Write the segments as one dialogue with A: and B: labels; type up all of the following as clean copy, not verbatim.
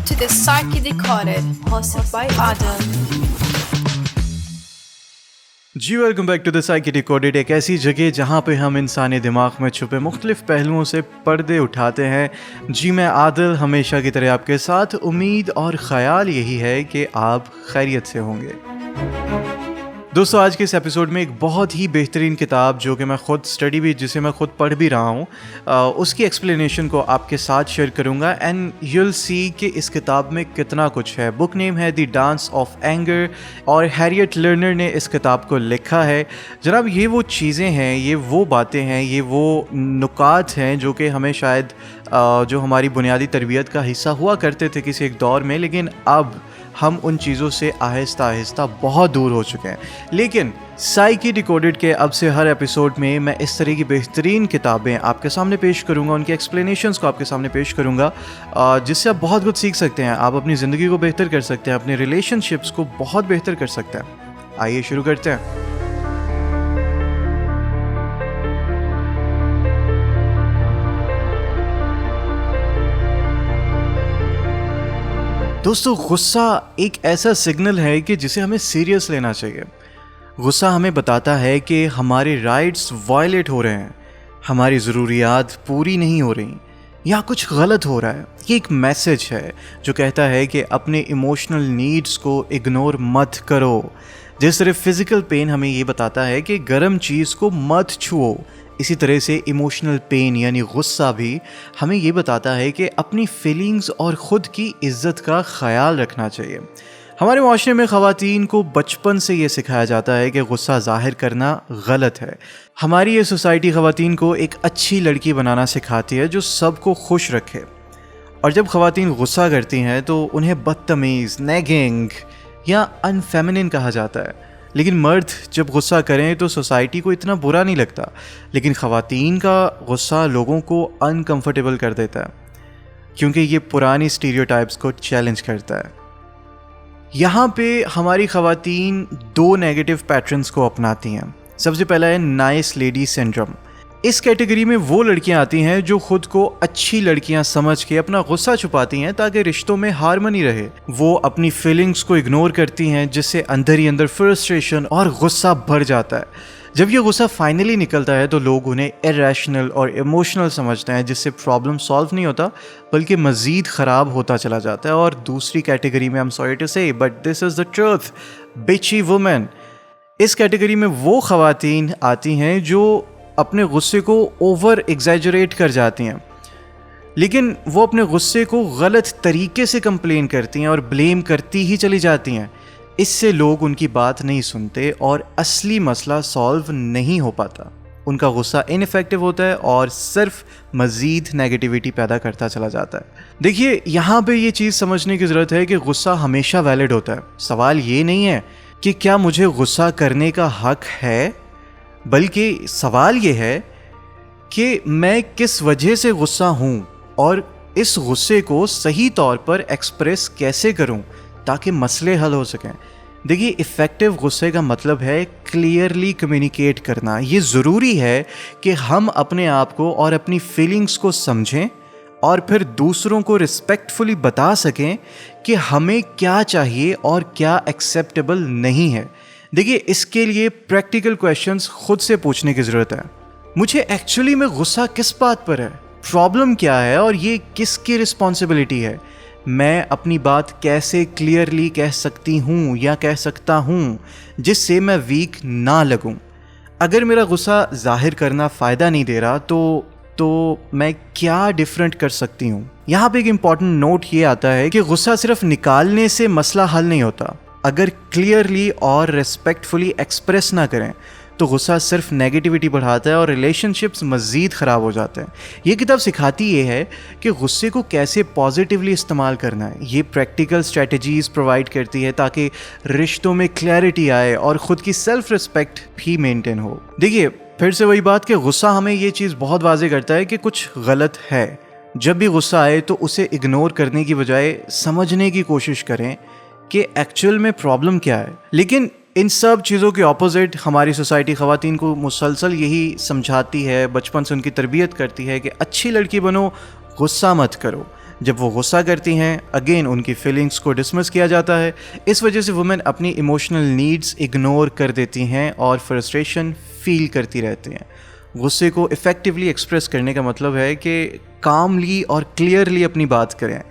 A: to the Psyche Decoded, hosted by Adel.
B: जी welcome back to the psyche decoded, एक ऐसी जगह जहाँ पे हम इंसानी दिमाग में छुपे मुख्तलिफ पहलुओं से पर्दे उठाते हैं। जी मैं आदिल हमेशा की तरह आपके साथ। उम्मीद और ख़याल यही है कि आप खैरियत से होंगे। दोस्तों आज के इस एपिसोड में एक बहुत ही बेहतरीन किताब जो कि मैं ख़ुद स्टडी भी जिसे मैं ख़ुद पढ़ भी रहा हूँ, उसकी एक्सप्लेनेशन को आपके साथ शेयर करूँगा एंड यूल सी कि इस किताब में कितना कुछ है। बुक नेम है द डांस ऑफ एंगर और हैरियट लर्नर ने इस किताब को लिखा है। जनाब ये वो चीज़ें हैं, ये वो बातें हैं, ये वो नुकात हैं जो कि हमें शायद जो हमारी बुनियादी तरबियत का हिस्सा हुआ करते थे किसी एक दौर में, लेकिन अब हम उन चीज़ों से आहिस्ता आहिस्ता बहुत दूर हो चुके हैं। लेकिन साइकी डिकोडेड के अब से हर एपिसोड में मैं इस तरह की बेहतरीन किताबें आपके सामने पेश करूंगा, उनकी एक्सप्लेनेशंस को आपके सामने पेश करूंगा, जिससे आप बहुत कुछ सीख सकते हैं। आप अपनी ज़िंदगी को बेहतर कर सकते हैं, अपने रिलेशनशिप्स को बहुत बेहतर कर सकते हैं। आइए शुरू करते हैं। दोस्तों गुस्सा एक ऐसा सिग्नल है कि जिसे हमें सीरियस लेना चाहिए। गुस्सा हमें बताता है कि हमारे राइट्स वायलेट हो रहे हैं, हमारी ज़रूरियात पूरी नहीं हो रही या कुछ गलत हो रहा है। ये एक मैसेज है जो कहता है कि अपने इमोशनल नीड्स को इग्नोर मत करो। जिस तरह फिज़िकल पेन हमें ये बताता है कि गर्म चीज़ को मत छुओ, इसी तरह से इमोशनल पेन यानी गुस्सा भी हमें ये बताता है कि अपनी फीलिंग्स और ख़ुद की इज़्ज़त का ख्याल रखना चाहिए। हमारे माशरे में ख़वातीन को बचपन से ये सिखाया जाता है कि गुस्सा ज़ाहिर करना गलत है। हमारी ये सोसाइटी ख़वातीन को एक अच्छी लड़की बनाना सिखाती है जो सबको खुश रखे, और जब ख़वातीन गुस्सा करती हैं तो उन्हें बदतमीज़, नेगिंग या अनफेमिनिन कहा जाता है। लेकिन मर्द जब गुस्सा करें तो सोसाइटी को इतना बुरा नहीं लगता, लेकिन ख़वातीन का गुस्सा लोगों को अनकंफर्टेबल कर देता है क्योंकि ये पुरानी स्टीरियोटाइप्स को चैलेंज करता है। यहाँ पे हमारी ख़वातीन दो नेगेटिव पैटर्न्स को अपनाती हैं। सबसे पहला है नाइस लेडी सिंड्रोम। इस कैटेगरी में वो लड़कियां आती हैं जो खुद को अच्छी लड़कियां समझ के अपना गुस्सा छुपाती हैं ताकि रिश्तों में हार्मनी रहे। वो अपनी फीलिंग्स को इग्नोर करती हैं जिससे अंदर ही अंदर फ्रस्ट्रेशन और गुस्सा भर जाता है। जब ये गुस्सा फाइनली निकलता है तो लोग उन्हें इरेशनल और इमोशनल समझते हैं, जिससे प्रॉब्लम सॉल्व नहीं होता बल्कि मज़ीद ख़राब होता चला जाता है। और दूसरी कैटेगरी में, आई एम सॉरी टू से but this is the truth, बिची वुमेन। इस कैटेगरी में वो ख़वातीन आती हैं जो अपने गुस्से को ओवर एग्जैजरेट कर जाती हैं, लेकिन वो अपने गुस्से को गलत तरीके से कंप्लेन करती हैं और ब्लेम करती ही चली जाती हैं। इससे लोग उनकी बात नहीं सुनते और असली मसला सॉल्व नहीं हो पाता। उनका गुस्सा इनफेक्टिव होता है और सिर्फ मज़ीद नेगेटिविटी पैदा करता चला जाता है। देखिए यहाँ पे ये चीज़ समझने की ज़रूरत है कि गुस्सा हमेशा वैलिड होता है। सवाल ये नहीं है कि क्या मुझे गुस्सा करने का हक है, बल्कि सवाल ये है कि मैं किस वजह से गुस्सा हूँ और इस गुस्से को सही तौर पर एक्सप्रेस कैसे करूँ ताकि मसले हल हो सकें। देखिए इफ़ेक्टिव गुस्से का मतलब है क्लियरली कम्युनिकेट करना। ये ज़रूरी है कि हम अपने आप को और अपनी फीलिंग्स को समझें और फिर दूसरों को रिस्पेक्टफुली बता सकें कि हमें क्या चाहिए और क्या एक्सेप्टेबल नहीं है। देखिए इसके लिए प्रैक्टिकल क्वेश्चंस खुद से पूछने की ज़रूरत है। मुझे एक्चुअली में गुस्सा किस बात पर है, प्रॉब्लम क्या है और ये किसकी रिस्पॉन्सिबिलिटी है। मैं अपनी बात कैसे क्लियरली कह सकती हूँ या कह सकता हूँ जिससे मैं वीक ना लगूँ। अगर मेरा गुस्सा जाहिर करना फ़ायदा नहीं दे रहा तो मैं क्या डिफरेंट कर सकती हूँ। यहाँ पे एक इम्पॉर्टेंट नोट ये आता है कि गुस्सा सिर्फ निकालने से मसला हल नहीं होता। अगर क्लियरली और रिस्पेक्टफुली एक्सप्रेस ना करें तो गुस्सा सिर्फ नेगेटिविटी बढ़ाता है और रिलेशनशिप्स मज़ीद ख़राब हो जाते हैं। ये किताब सिखाती ये है कि गुस्से को कैसे पॉजिटिवली इस्तेमाल करना है। ये प्रैक्टिकल स्ट्रेटजीज़ प्रोवाइड करती है ताकि रिश्तों में क्लैरिटी आए और ख़ुद की सेल्फ रिस्पेक्ट भी मेंटेन हो। देखिए फिर से वही बात कि गुस्सा हमें ये चीज़ बहुत वाज़ेह करता है कि कुछ गलत है। जब भी गुस्सा आए तो उसे इग्नोर करने की बजाय समझने की कोशिश करें कि एक्चुअल में प्रॉब्लम क्या है। लेकिन इन सब चीज़ों के ऑपोजिट हमारी सोसाइटी ख़वातीन को मुसलसल यही समझाती है, बचपन से उनकी तरबियत करती है कि अच्छी लड़की बनो, गुस्सा मत करो। जब वो गुस्सा करती हैं अगेन उनकी फीलिंग्स को डिसमिस किया जाता है। इस वजह से वुमेन अपनी इमोशनल नीड्स इग्नोर कर देती हैं और फ्रस्ट्रेशन फील करती रहती हैं। गुस्से को इफ़ेक्टिवली एक्सप्रेस करने का मतलब है कि कामली और क्लियरली अपनी बात करें।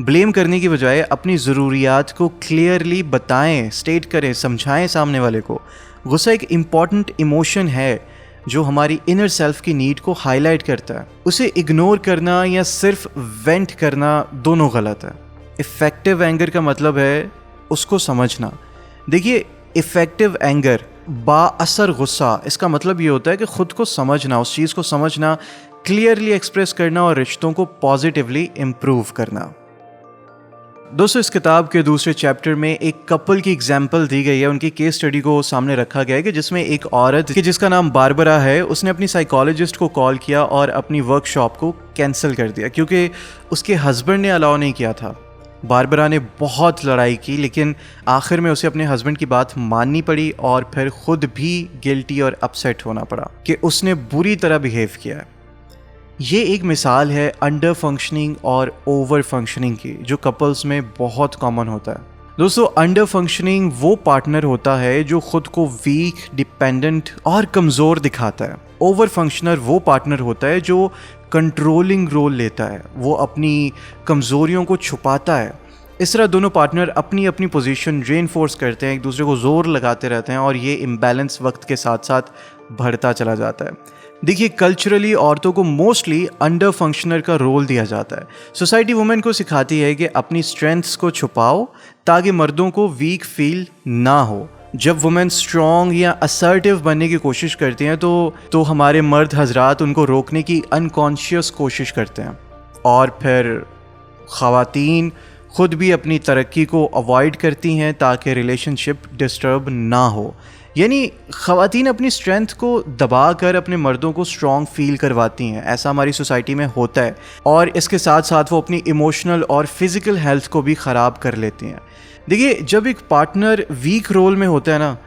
B: ब्लेम करने की बजाय अपनी ज़रूरियात को क्लियरली बताएं, स्टेट करें, समझाएं सामने वाले को। गुस्सा एक इम्पॉर्टेंट इमोशन है जो हमारी इनर सेल्फ की नीड को हाईलाइट करता है। उसे इग्नोर करना या सिर्फ वेंट करना दोनों गलत है। इफ़ेक्टिव एंगर का मतलब है उसको समझना। देखिए, इफ़ेक्टिव एंगर, बाअसर गुस्सा, इसका मतलब ये होता है कि ख़ुद को समझना, उस चीज़ को समझना, क्लियरली एक्सप्रेस करना और रिश्तों को पॉजिटिवली इम्प्रूव करना। दोस्तों, इस किताब के दूसरे चैप्टर में एक कपल की एग्जाम्पल दी गई है। उनकी केस स्टडी को सामने रखा गया है कि जिसमें एक औरत कि जिसका नाम बारबरा है, उसने अपनी साइकोलॉजिस्ट को कॉल किया और अपनी वर्कशॉप को कैंसिल कर दिया क्योंकि उसके हस्बैंड ने अलाउ नहीं किया था। बारबरा ने बहुत लड़ाई की लेकिन आखिर में उसे अपने हस्बैंड की बात माननी पड़ी और फिर खुद भी गिल्टी और अपसेट होना पड़ा कि उसने बुरी तरह बिहेव किया है। ये एक मिसाल है अंडर फंक्शनिंग और ओवर फंक्शनिंग की, जो कपल्स में बहुत कॉमन होता है। दोस्तों, अंडर फंक्शनिंग वो पार्टनर होता है जो खुद को वीक, डिपेंडेंट और कमज़ोर दिखाता है। ओवर फंक्शनर वो पार्टनर होता है जो कंट्रोलिंग रोल लेता है, वो अपनी कमज़ोरियों को छुपाता है। इस तरह दोनों पार्टनर अपनी अपनी पोजीशन रेनफोर्स करते हैं, एक दूसरे को ज़ोर लगाते रहते हैं और ये इम्बैलेंस वक्त के साथ साथ बढ़ता चला जाता है। देखिए, कल्चरली औरतों को मोस्टली अंडर फंक्शनर का रोल दिया जाता है। सोसाइटी वुमेन को सिखाती है कि अपनी स्ट्रेंथ्स को छुपाओ ताकि मर्दों को वीक फील ना हो। जब वुमेन स्ट्रॉन्ग या असर्टिव बनने की कोशिश करती हैं तो हमारे मर्द हजरात उनको रोकने की अनकॉन्शियस कोशिश करते हैं और फिर ख़वातीन खुद भी अपनी तरक्की को अवॉइड करती हैं ताकि रिलेशनशिप डिस्टर्ब ना हो। यानी ख़वातीन अपनी स्ट्रेंथ को दबा कर अपने मर्दों को स्ट्रॉन्ग फील करवाती हैं। ऐसा हमारी सोसाइटी में होता है और इसके साथ साथ वो अपनी इमोशनल और फिज़िकल हेल्थ को भी ख़राब कर लेती हैं। देखिए, जब एक पार्टनर वीक रोल में होता है ना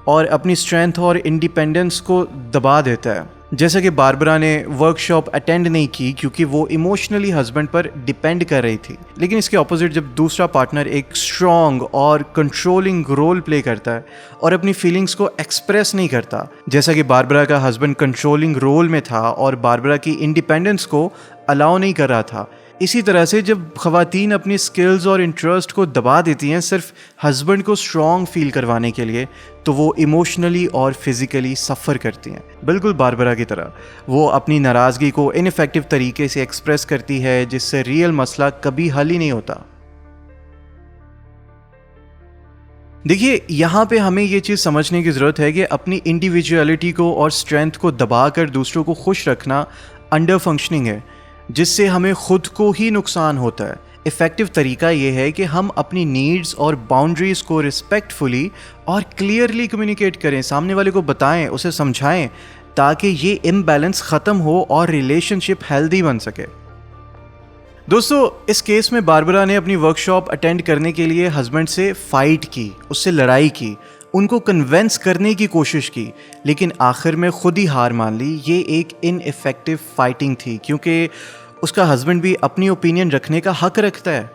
B: और अपनी स्ट्रेंथ और इंडिपेंडेंस को दबा देता है, जैसा कि बारबरा ने वर्कशॉप अटेंड नहीं की क्योंकि वो इमोशनली हस्बैंड पर डिपेंड कर रही थी, लेकिन इसके ऑपोजिट जब दूसरा पार्टनर एक स्ट्रॉन्ग और कंट्रोलिंग रोल प्ले करता है और अपनी फीलिंग्स को एक्सप्रेस नहीं करता, जैसा कि बारबरा का हस्बैंड कंट्रोलिंग रोल में था और बारबरा की इंडिपेंडेंस को अलाउ नहीं कर रहा था, इसी तरह से जब ख़वातीन अपनी स्किल्स और इंटरेस्ट को दबा देती हैं सिर्फ हस्बैंड को स्ट्रॉन्ग फील करवाने के लिए, तो वो इमोशनली और फिज़िकली सफ़र करती हैं। बिल्कुल बारबरा की तरह वो अपनी नाराज़गी को इनफेक्टिव तरीके से एक्सप्रेस करती है, जिससे रियल मसला कभी हल ही नहीं होता। देखिए, यहाँ पे हमें ये चीज़ समझने की ज़रूरत है कि अपनी इंडिविजुअलिटी को और स्ट्रेंथ को दबाकर दूसरों को खुश रखना अंडर फंक्शनिंग है, जिससे हमें खुद को ही नुकसान होता है। इफ़ेक्टिव तरीका ये है कि हम अपनी नीड्स और बाउंड्रीज़ को रिस्पेक्टफुली और क्लियरली कम्युनिकेट करें, सामने वाले को बताएं, उसे समझाएं ताकि ये इम्बैलेंस ख़त्म हो और रिलेशनशिप हेल्दी बन सके। दोस्तों, इस केस में बारबरा ने अपनी वर्कशॉप अटेंड करने के लिए हस्बैंड से फ़ाइट की, उससे लड़ाई की, उनको कन्वेंस करने की कोशिश की, लेकिन आखिर में खुद ही हार मान ली। ये एक इनइफेक्टिव फाइटिंग थी क्योंकि उसका हस्बैंड भी अपनी ओपिनियन रखने का हक रखता है।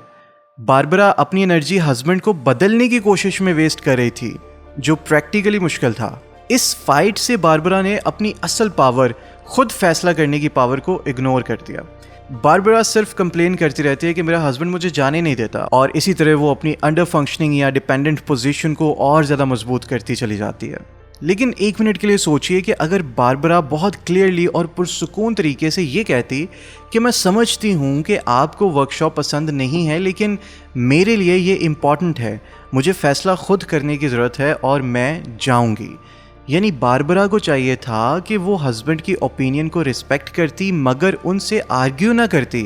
B: बारबरा अपनी एनर्जी हस्बैंड को बदलने की कोशिश में वेस्ट कर रही थी, जो प्रैक्टिकली मुश्किल था। इस फाइट से बारबरा ने अपनी असल पावर, खुद फैसला करने की पावर को इग्नोर कर दिया। बारबरा सिर्फ कंप्लेन करती रहती है कि मेरा हस्बैंड मुझे जाने नहीं देता, और इसी तरह वो अपनी अंडर फंक्शनिंग या डिपेंडेंट पोजीशन को और ज़्यादा मजबूत करती चली जाती है। लेकिन एक मिनट के लिए सोचिए कि अगर बारबरा बहुत क्लियरली और पुरसुकून तरीके से ये कहती कि मैं समझती हूँ कि आपको वर्कशॉप पसंद नहीं है, लेकिन मेरे लिए ये इम्पॉर्टेंट है, मुझे फ़ैसला खुद करने की ज़रूरत है और मैं जाऊँगी। यानी बारबरा को चाहिए था कि वो हस्बैंड की ओपिनियन को रिस्पेक्ट करती, मगर उनसे आर्ग्यू ना करती,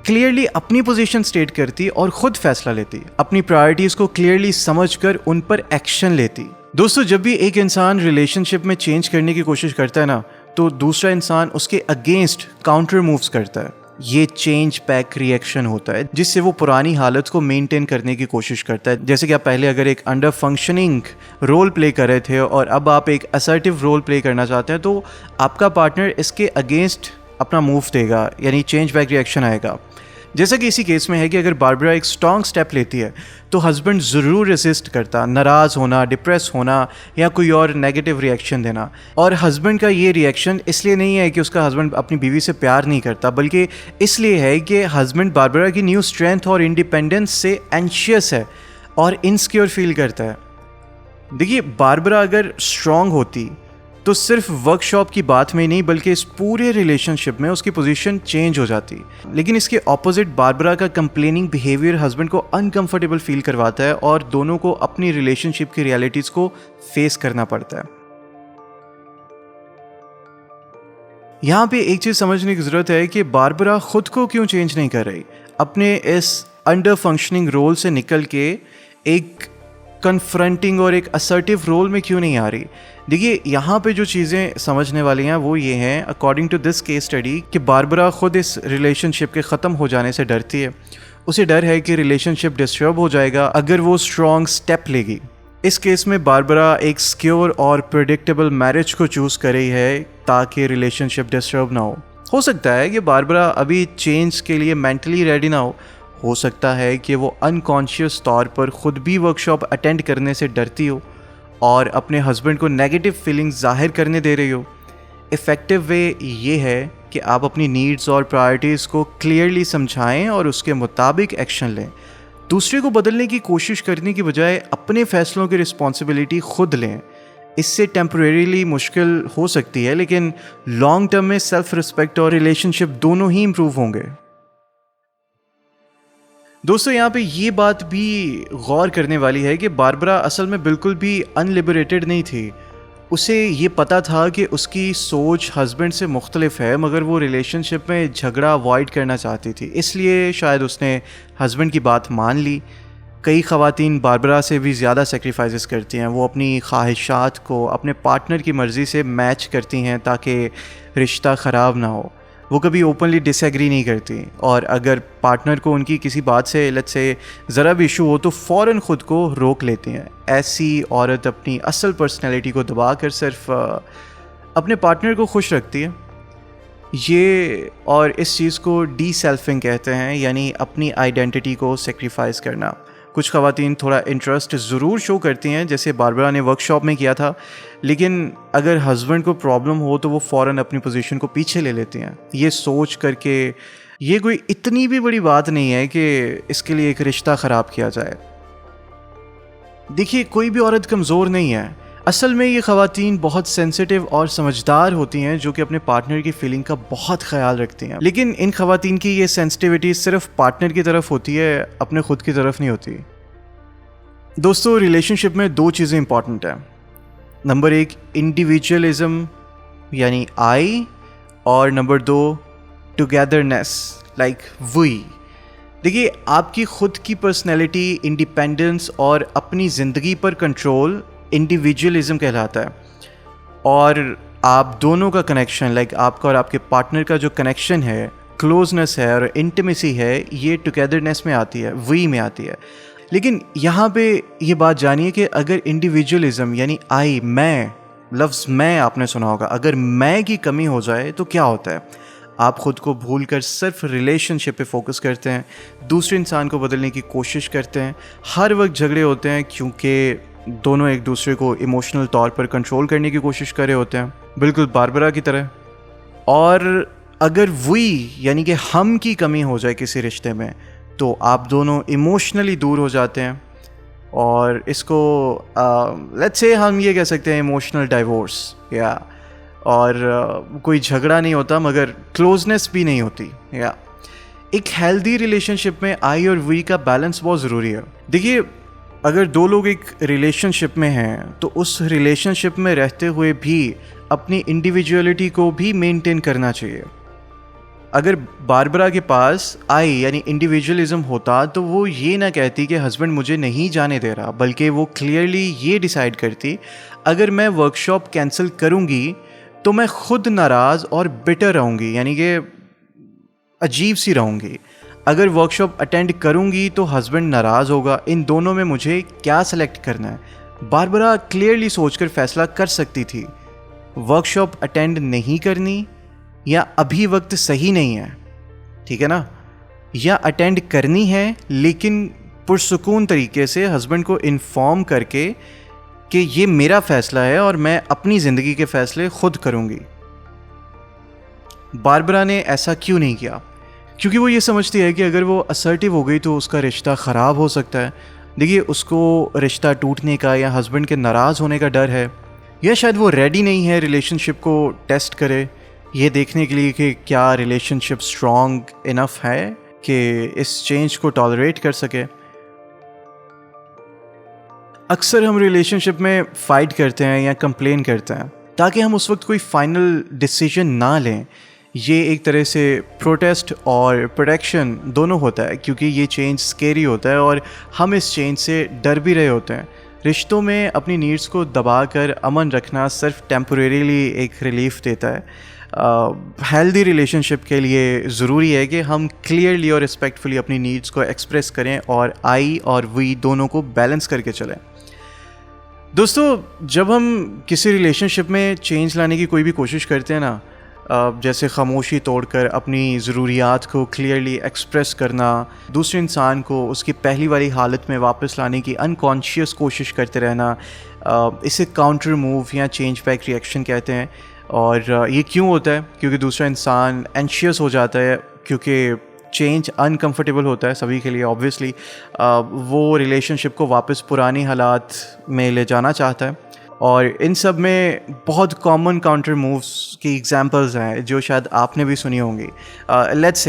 B: क्लियरली अपनी पोजीशन स्टेट करती और खुद फैसला लेती, अपनी प्रायोरिटीज़ को क्लियरली समझकर उन पर एक्शन लेती। दोस्तों, जब भी एक इंसान रिलेशनशिप में चेंज करने की कोशिश करता है ना, तो दूसरा इंसान उसके अगेंस्ट काउंटर मूव्स करता है। ये चेंज बैक रिएक्शन होता है, जिससे वो पुरानी हालत को मेंटेन करने की कोशिश करता है। जैसे कि आप पहले अगर एक अंडर फंक्शनिंग रोल प्ले कर रहे थे और अब आप एक असर्टिव रोल प्ले करना चाहते हैं, तो आपका पार्टनर इसके अगेंस्ट अपना मूव देगा, यानी चेंज बैक रिएक्शन आएगा। जैसा कि इसी केस में है कि अगर बारबरा एक स्ट्रॉन्ग स्टेप लेती है तो हस्बैंड ज़रूर रेसिस्ट करता, नाराज़ होना, डिप्रेस होना या कोई और नेगेटिव रिएक्शन देना। और हस्बैंड का ये रिएक्शन इसलिए नहीं है कि उसका हस्बैंड अपनी बीवी से प्यार नहीं करता, बल्कि इसलिए है कि हस्बैंड बारबरा की न्यू स्ट्रेंथ और इंडिपेंडेंस से एंशियस है और इनसिक्योर फील करता है। देखिए, बारबरा अगर स्ट्रॉन्ग होती तो सिर्फ वर्कशॉप की बात में नहीं बल्कि इस पूरे रिलेशनशिप में उसकी पोजीशन चेंज हो जाती। लेकिन इसके ऑपोजिट बारबरा का कंप्लेनिंग बिहेवियर हस्बैंड को अनकंफर्टेबल फील करवाता है और दोनों को अपनी रिलेशनशिप की रियलिटीज़ को फेस करना पड़ता है। यहाँ पे एक चीज़ समझने की ज़रूरत है कि बारबरा खुद को क्यों चेंज नहीं कर रही, अपने इस अंडर फंक्शनिंग रोल से निकल के एक कन्फ्रंटिंग और एक असर्टिव रोल में क्यों नहीं आ रही। देखिए, यहाँ पे जो चीज़ें समझने वाली हैं वो ये हैं, according to this case study, कि बारबरा खुद इस रिलेशनशिप के ख़त्म हो जाने से डरती है। उसे डर है कि रिलेशनशिप डिस्टर्ब हो जाएगा अगर वो स्ट्रॉन्ग स्टेप लेगी। इस केस में बारबरा एक सिक्योर और प्रेडिक्टेबल मैरिज को चूज़ कर रही है ताकि रिलेशनशिप डिस्टर्ब ना हो सकता है कि बारबरा अभी चेंज के लिए मेंटली रेडी ना हो सकता है कि वो अनकॉन्शियस तौर पर ख़ुद भी वर्कशॉप अटेंड करने से डरती हो और अपने हस्बैंड को नेगेटिव फीलिंग्स जाहिर करने दे रही हो। इफ़ेक्टिव वे ये है कि आप अपनी नीड्स और प्रायोरिटीज़ को क्लियरली समझाएं और उसके मुताबिक एक्शन लें। दूसरे को बदलने की कोशिश करने की बजाय अपने फ़ैसलों की रिस्पॉन्सिबिलिटी खुद लें। इससे टेम्परेरीली मुश्किल हो सकती है, लेकिन लॉन्ग टर्म में सेल्फ रिस्पेक्ट और रिलेशनशिप दोनों ही इम्प्रूव होंगे। दोस्तों, यहाँ पे ये बात भी गौर करने वाली है कि बारबरा असल में बिल्कुल भी अनलिबरेटेड नहीं थी। उसे ये पता था कि उसकी सोच हस्बैंड से मुख्तलिफ है, मगर वो रिलेशनशिप में झगड़ा अवॉइड करना चाहती थी, इसलिए शायद उसने हस्बैंड की बात मान ली। कई ख़वातीन बारबरा से भी ज़्यादा सेक्रीफाइसेस करती हैं। वो अपनी ख्वाहिशात को अपने पार्टनर की मर्ज़ी से मैच करती हैं ताकि रिश्ता ख़राब ना हो। वो कभी ओपनली डिसएग्री नहीं करती और अगर पार्टनर को उनकी किसी बात से लेट्स से ज़रा भी इशू हो तो फ़ौरन ख़ुद को रोक लेती हैं। ऐसी औरत अपनी असल पर्सनैलिटी को दबा कर सिर्फ अपने पार्टनर को खुश रखती है। ये और इस चीज़ को डी सेल्फिंग कहते हैं, यानी अपनी आइडेंटिटी को सेक्रीफाइस करना। कुछ ख़वातीन थोड़ा इंटरेस्ट ज़रूर शो करती हैं, जैसे बारबरा ने वर्कशॉप में किया था, लेकिन अगर हस्बैंड को प्रॉब्लम हो तो वो फ़ौरन अपनी पोजीशन को पीछे ले लेती हैं, ये सोच करके ये कोई इतनी भी बड़ी बात नहीं है कि इसके लिए एक रिश्ता ख़राब किया जाए। देखिए, कोई भी औरत कमज़ोर नहीं है। असल में ये ख़वातीन बहुत सेंसिटिव और समझदार होती हैं जो कि अपने पार्टनर की फीलिंग का बहुत ख्याल रखती हैं। लेकिन इन ख़वातीन की ये सेंसिटिविटी सिर्फ पार्टनर की तरफ होती है, अपने खुद की तरफ नहीं होती। दोस्तों, रिलेशनशिप में दो चीज़ें इंपॉर्टेंट हैं। नंबर 1 इंडिविजुअलिज्म यानी आई, और नंबर 2 टुगेदरनेस लाइक वी। देखिए, आपकी खुद की पर्सनैलिटी, इंडिपेंडेंस और अपनी ज़िंदगी पर कंट्रोल इंडिविजुअलिज्म कहलाता है। और आप दोनों का कनेक्शन, लाइक आपका और आपके पार्टनर का जो कनेक्शन है, क्लोजनेस है और इंटीमेसी है, ये टुगेदरनेस में आती है, वी में आती है। लेकिन यहाँ पे ये बात जानिए कि अगर इंडिविजुअलिज्म यानी आई, मैं, लफ्ज़ मैं आपने सुना होगा, अगर मैं की कमी हो जाए तो क्या होता है? आप ख़ुद को भूल कर सिर्फ रिलेशनशिप पे फोकस करते हैं, दूसरे इंसान को बदलने की कोशिश करते हैं। हर वक्त झगड़े होते हैं क्योंकि दोनों एक दूसरे को इमोशनल तौर पर कंट्रोल करने की कोशिश कर रहे होते हैं, बिल्कुल बारबरा की तरह। और अगर वी यानी कि हम की कमी हो जाए किसी रिश्ते में तो आप दोनों इमोशनली दूर हो जाते हैं, और इसको लेट्स से हम ये कह सकते हैं इमोशनल डाइवोर्स। या और कोई झगड़ा नहीं होता मगर क्लोजनेस भी नहीं होती। या एक हेल्दी रिलेशनशिप में आई और वी का बैलेंस बहुत ज़रूरी है। देखिए, अगर दो लोग एक रिलेशनशिप में हैं तो उस रिलेशनशिप में रहते हुए भी अपनी इंडिविजुअलिटी को भी मेंटेन करना चाहिए। अगर बारबरा के पास आई यानी इंडिविजुअलिज्म होता तो वो ये ना कहती कि हस्बैंड मुझे नहीं जाने दे रहा, बल्कि वो क्लियरली ये डिसाइड करती, अगर मैं वर्कशॉप कैंसिल करूँगी तो मैं खुद नाराज़ और बिटर रहूँगी, यानी कि अजीब सी रहूँगी। अगर वर्कशॉप अटेंड करूँगी तो हस्बैंड नाराज़ होगा। इन दोनों में मुझे क्या सेलेक्ट करना है? बारबरा क्लियरली सोचकर फैसला कर सकती थी, वर्कशॉप अटेंड नहीं करनी या अभी वक्त सही नहीं है। ठीक है ना? या अटेंड करनी है, लेकिन पुरसुकून तरीके से हस्बैंड को इन्फॉर्म करके कि ये मेरा फ़ैसला है और मैं अपनी ज़िंदगी के फ़ैसले खुद करूँगी। बारबरा ने ऐसा क्यों नहीं किया? क्योंकि वो ये समझती है कि अगर वो असर्टिव हो गई तो उसका रिश्ता ख़राब हो सकता है। देखिए, उसको रिश्ता टूटने का या हस्बैंड के नाराज़ होने का डर है, या शायद वो रेडी नहीं है रिलेशनशिप को टेस्ट करे, ये देखने के लिए कि क्या रिलेशनशिप स्ट्रॉन्ग इनफ है कि इस चेंज को टॉलरेट कर सके। अक्सर हम रिलेशनशिप में फ़ाइट करते हैं या कंप्लेन करते हैं ताकि हम उस वक्त कोई फाइनल डिसीजन ना लें। ये एक तरह से प्रोटेस्ट और प्रोटेक्शन दोनों होता है, क्योंकि ये चेंज स्केरी होता है और हम इस चेंज से डर भी रहे होते हैं। रिश्तों में अपनी नीड्स को दबाकर अमन रखना सिर्फ टेम्परेरीली एक रिलीफ देता है। हेल्दी रिलेशनशिप के लिए ज़रूरी है कि हम क्लियरली और रिस्पेक्टफुली अपनी नीड्स को एक्सप्रेस करें और आई और वी दोनों को बैलेंस करके चलें। दोस्तों, जब हम किसी रिलेशनशिप में चेंज लाने की कोई भी कोशिश करते हैं ना, जैसे खामोशी तोड़कर अपनी ज़रूरियात को क्लियरली एक्सप्रेस करना, दूसरे इंसान को उसकी पहली वाली हालत में वापस लाने की अनकॉन्शियस कोशिश करते रहना, इसे काउंटर मूव या चेंज बैक रिएक्शन कहते हैं। और ये क्यों होता है? क्योंकि दूसरा इंसान एंशियस हो जाता है, क्योंकि चेंज अनकंफर्टेबल होता है सभी के लिए ऑब्वियसली। वो रिलेशनशिप को वापस पुरानी हालात में ले जाना चाहता है, और इन सब में बहुत कॉमन काउंटर मूव्स की एग्जांपल्स हैं जो शायद आपने भी सुनी होंगी। लेट्स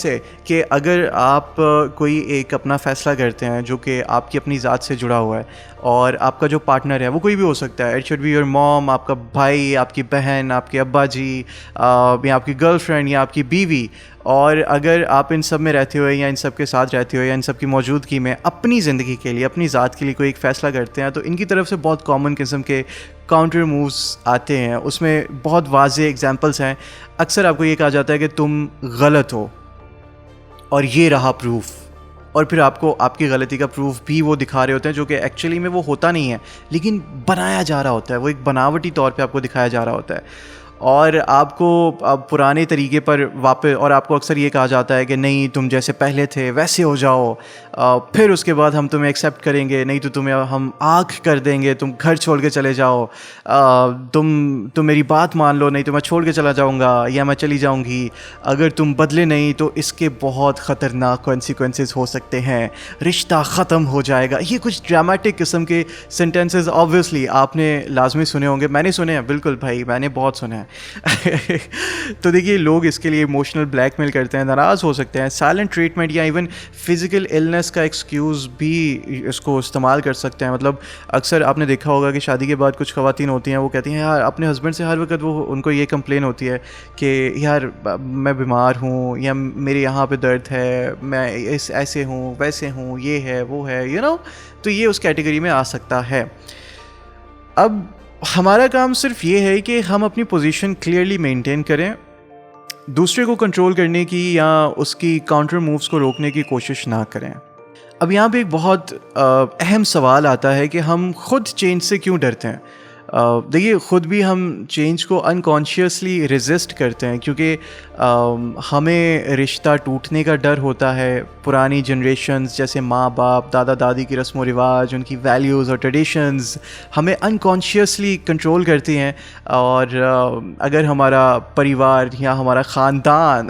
B: से कि अगर आप कोई एक अपना फ़ैसला करते हैं जो कि आपकी अपनी ज़ात से जुड़ा हुआ है, और आपका जो पार्टनर है वो कोई भी हो सकता है। It should be your mom, आपका भाई, आपकी बहन, आपके अब्बा जी, या आपकी गर्लफ्रेंड या आपकी बीवी। और अगर आप इन सब में रहते हुए या इन सब के साथ रहते हुए या इन सब की मौजूदगी में अपनी ज़िंदगी के लिए, अपनी ज़ात के लिए कोई एक फ़ैसला करते हैं, तो इनकी तरफ से बहुत कॉमन किस्म के काउंटर मूव्स आते हैं। उसमें बहुत वाज़ेह एग्जांपल्स हैं। अक्सर आपको ये कहा जाता है कि तुम गलत हो, और ये रहा प्रूफ, और फिर आपको आपकी गलती का प्रूफ भी वो दिखा रहे होते हैं जो कि एक्चुअली में वो होता नहीं है, लेकिन बनाया जा रहा होता है। वो एक बनावटी तौर पे आपको दिखाया जा रहा होता है, और आपको पुराने तरीके पर वापस, और आपको अक्सर ये कहा जाता है कि नहीं, तुम जैसे पहले थे वैसे हो जाओ, फिर उसके बाद हम तुम्हें एक्सेप्ट करेंगे, नहीं तो तुम्हें हम आँख कर देंगे, तुम घर छोड़ के चले जाओ, तुम मेरी बात मान लो, नहीं तो मैं छोड़ के चला जाऊँगा या मैं चली जाऊँगी, अगर तुम बदले नहीं तो इसके बहुत ख़तरनाक कॉन्सिक्वेंसेस हो सकते हैं, रिश्ता ख़त्म हो जाएगा। ये कुछ ड्रामेटिक किस्म के सेंटेंसेस ऑब्वियसली आपने लाजमी सुने होंगे। मैंने सुने हैं, बिल्कुल भाई, मैंने बहुत सुने हैं। तो देखिए, लोग इसके लिए इमोशनल ब्लैकमेल करते हैं, नाराज़ हो सकते हैं, साइलेंट ट्रीटमेंट या इवन फिज़िकल इलनेस का एक्सक्यूज़ भी इसको इस्तेमाल कर सकते हैं। मतलब अक्सर आपने देखा होगा कि शादी के बाद कुछ ख़वातीन होती हैं, वो कहती हैं यार अपने हस्बैंड से हर वक्त, वो उनको ये कंप्लेन होती है कि यार मैं बीमार हूँ, या मेरे यहाँ पे दर्द है, मैं ऐसे हूँ वैसे हूँ, ये है वो है, तो ये उस कैटेगरी में आ सकता है। अब हमारा काम सिर्फ ये है कि हम अपनी पोजीशन क्लियरली मेंटेन करें, दूसरे को कंट्रोल करने की या उसकी काउंटर मूव्स को रोकने की कोशिश ना करें। अब यहाँ पे एक बहुत अहम सवाल आता है कि हम खुद चेंज से क्यों डरते हैं। देखिए, ख़ुद भी हम चेंज को अनकॉन्शियसली रेजिस्ट करते हैं, क्योंकि हमें रिश्ता टूटने का डर होता है। पुरानी जनरेशन्स जैसे माँ बाप, दादा दादी की रस्म व रिवाज, उनकी वैल्यूज़ और ट्रेडिशंस हमें अनकॉन्शियसली कंट्रोल करती हैं। और अगर हमारा परिवार या हमारा ख़ानदान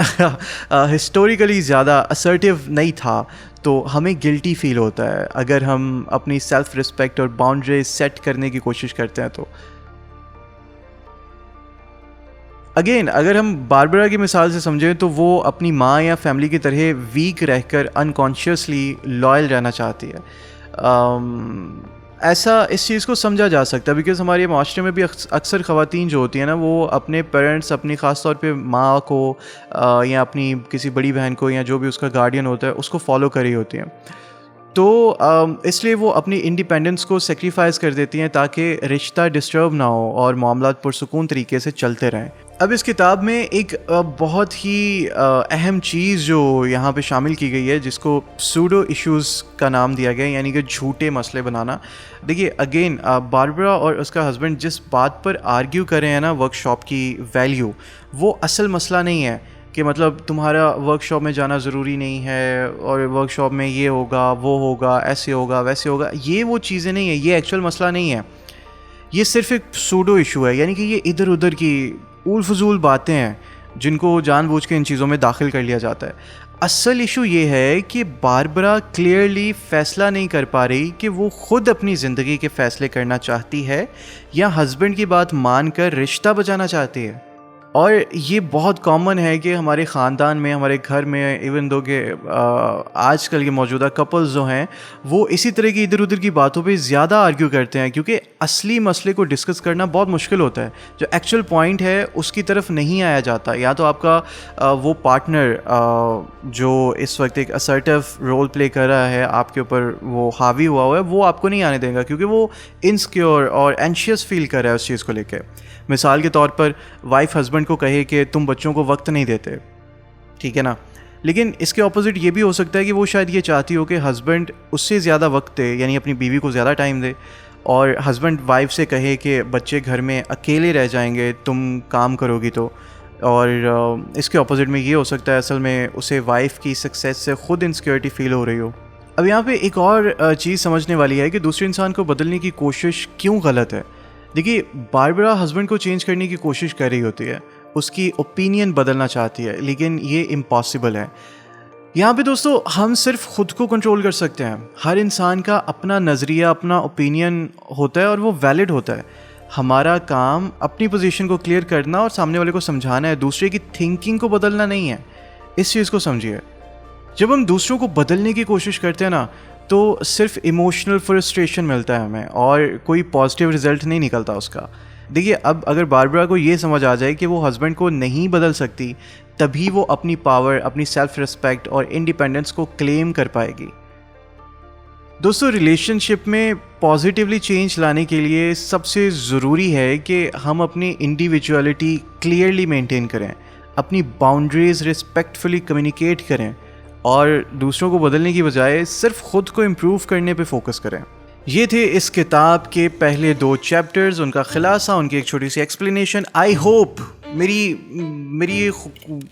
B: हिस्टोरिकली ज़्यादा असर्टिव नहीं था तो हमें गिल्टी फील होता है अगर हम अपनी सेल्फ रिस्पेक्ट और बाउंड्रीज सेट करने की कोशिश करते हैं। तो अगेन, अगर हम बारबरा की मिसाल से समझें तो वो अपनी माँ या फैमिली की तरह वीक रहकर अनकॉन्शियसली लॉयल रहना चाहती है। ऐसा इस चीज़ को समझा जा सकता है बिकॉज़ हमारे माशरे में भी अक्सर ख़वातीन जो होती हैं ना, वो अपने पेरेंट्स, अपनी ख़ास तौर पे माँ को या अपनी किसी बड़ी बहन को या जो भी उसका गार्डियन होता है उसको फॉलो कर रही होती हैं। तो इसलिए वो अपनी इंडिपेंडेंस को सेक्रीफाइस कर देती हैं ताकि रिश्ता डिस्टर्ब ना हो और मामलात पुरसुकून तरीके से चलते रहें। अब इस किताब में एक बहुत ही अहम चीज़ जो यहाँ पे शामिल की गई है जिसको सूडो इश्यूज़ का नाम दिया गया है, यानी कि झूठे मसले बनाना। देखिए, अगेन बारबरा और उसका हस्बैंड जिस बात पर आर्ग्यू कर रहे हैं ना, वर्कशॉप की वैल्यू, वो असल मसला नहीं है कि मतलब तुम्हारा वर्कशॉप में जाना ज़रूरी नहीं है और वर्कशॉप में ये होगा वो होगा ऐसे होगा वैसे होगा, ये वो चीज़ें नहीं है, ये एक्चुअल मसला नहीं है, ये सिर्फ एक सूडो इशू है। यानी कि ये इधर उधर की ऊल फजूल बातें हैं जिनको जानबूझ के इन चीज़ों में दाखिल कर लिया जाता है। असल इशू ये है कि बारबरा क्लियरली फ़ैसला नहीं कर पा रही कि वो ख़ुद अपनी ज़िंदगी के फ़ैसले करना चाहती है या हस्बैंड की बात मानकर रिश्ता बचाना चाहती है। और ये बहुत कॉमन है कि हमारे ख़ानदान में, हमारे घर में, इवन दो कि आजकल के मौजूदा कपल्स जो हैं वो इसी तरह की इधर उधर की बातों पे ज़्यादा आर्ग्यू करते हैं, क्योंकि असली मसले को डिस्कस करना बहुत मुश्किल होता है। जो एक्चुअल पॉइंट है उसकी तरफ नहीं आया जाता। या तो आपका वो पार्टनर जो इस वक्त एक असर्टिव रोल प्ले कर रहा है आपके ऊपर, वो हावी हुआ है, वो आपको नहीं आने देगा क्योंकि वो इनसिक्योर और एंशियस फील कर रहा है उस चीज़ को लेकर। मिसाल के तौर पर वाइफ हस्बैंड को कहे कि तुम बच्चों को वक्त नहीं देते, ठीक है ना, लेकिन इसके ऑपोजिट ये भी हो सकता है कि वो शायद ये चाहती हो कि हस्बैंड उससे ज़्यादा वक्त दे, यानी अपनी बीवी को ज़्यादा टाइम दे, और हस्बैंड वाइफ से कहे कि बच्चे घर में अकेले रह जाएंगे तुम काम करोगी तो। और इसके ऑपोजिट में ये हो सकता है असल में उसे वाइफ की सक्सेस से ख़ुद इनसिक्योरिटी फील हो रही हो। अब यहाँ पे एक और चीज़ समझने वाली है कि दूसरे इंसान को बदलने की कोशिश क्यों गलत है। देखिए, बारबरा हस्बैंड को चेंज करने की कोशिश कर रही होती है, उसकी ओपिनियन बदलना चाहती है, लेकिन ये इम्पॉसिबल है। यहाँ पे दोस्तों हम सिर्फ ख़ुद को कंट्रोल कर सकते हैं। हर इंसान का अपना नज़रिया, अपना ओपिनियन होता है और वो वैलिड होता है। हमारा काम अपनी पोजीशन को क्लियर करना और सामने वाले को समझाना है, दूसरे की थिंकिंग को बदलना नहीं है। इस चीज़ को समझिए। जब हम दूसरों को बदलने की कोशिश करते हैं ना, तो सिर्फ इमोशनल फ्रस्ट्रेशन मिलता है हमें और कोई पॉजिटिव रिजल्ट नहीं निकलता उसका। देखिए, अब अगर बारबरा को ये समझ आ जाए कि वो हस्बैंड को नहीं बदल सकती, तभी वो अपनी पावर, अपनी सेल्फ रिस्पेक्ट और इंडिपेंडेंस को क्लेम कर पाएगी। दोस्तों, रिलेशनशिप में पॉजिटिवली चेंज लाने के लिए सबसे ज़रूरी है कि हम अपनी इंडिविजुअलिटी क्लियरली मेंटेन करें, अपनी बाउंड्रीज रिस्पेक्टफुली कम्युनिकेट करें और दूसरों को बदलने की बजाय सिर्फ ख़ुद को इम्प्रूव करने पे फोकस करें। ये थे इस किताब के पहले 2 चैप्टर्स, उनका खुलासा, उनकी एक छोटी सी एक्सप्लेनेशन। आई होप, मेरी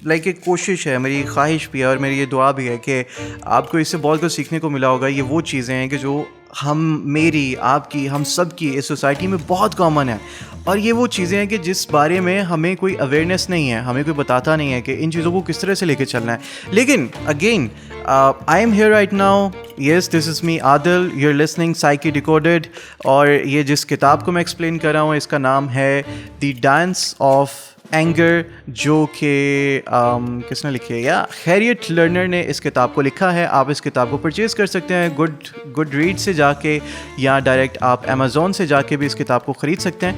B: लाइक एक कोशिश है, मेरी ख्वाहिश भी है और मेरी ये दुआ भी है कि आपको इससे बहुत कुछ सीखने को मिला होगा। ये वो चीज़ें हैं कि जो मेरी, आपकी, हम सब की इस सोसाइटी में बहुत कॉमन है, और ये वो चीज़ें हैं कि जिस बारे में हमें कोई अवेयरनेस नहीं है, हमें कोई बताता नहीं है कि इन चीज़ों को किस तरह से लेके चलना है। लेकिन again, I am here right now, yes, this is me Adil, you are listening psyche decoded, और ये जिस किताब को मैं एक्सप्लेन कर रहा हूँ इसका नाम है द डांस ऑफ एंगर, जो कि किसने लिखी है, या हैरियट लर्नर ने इस किताब को लिखा है। आप इस किताब को परचेज़ कर सकते हैं गुड रीड से जाके, या डायरेक्ट आप अमेज़ॉन से जाके भी इस किताब को ख़रीद सकते हैं।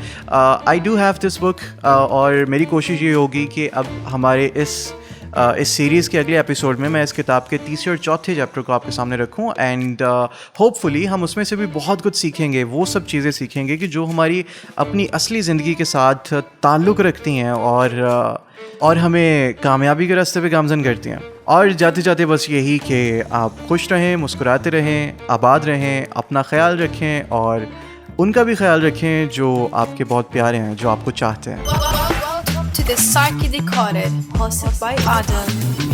B: I do have this book, और मेरी कोशिश ये होगी कि अब हमारे इस सीरीज़ के अगले एपिसोड में मैं इस किताब के 3 और 4 चैप्टर को आपके सामने रखूं, एंड होपफुली हम उसमें से भी बहुत कुछ सीखेंगे, वो सब चीज़ें सीखेंगे कि जो हमारी अपनी असली ज़िंदगी के साथ ताल्लुक़ रखती हैं और हमें कामयाबी के रास्ते पे गामज़न करती हैं। और जाते जाते बस यही कि आप खुश रहें, मुस्कुराते रहें, आबाद रहें, अपना ख्याल रखें और उनका भी ख्याल रखें जो आपके बहुत प्यारे हैं, जो आपको चाहते हैं।
A: To the Psyche Decoded, hosted by Adam.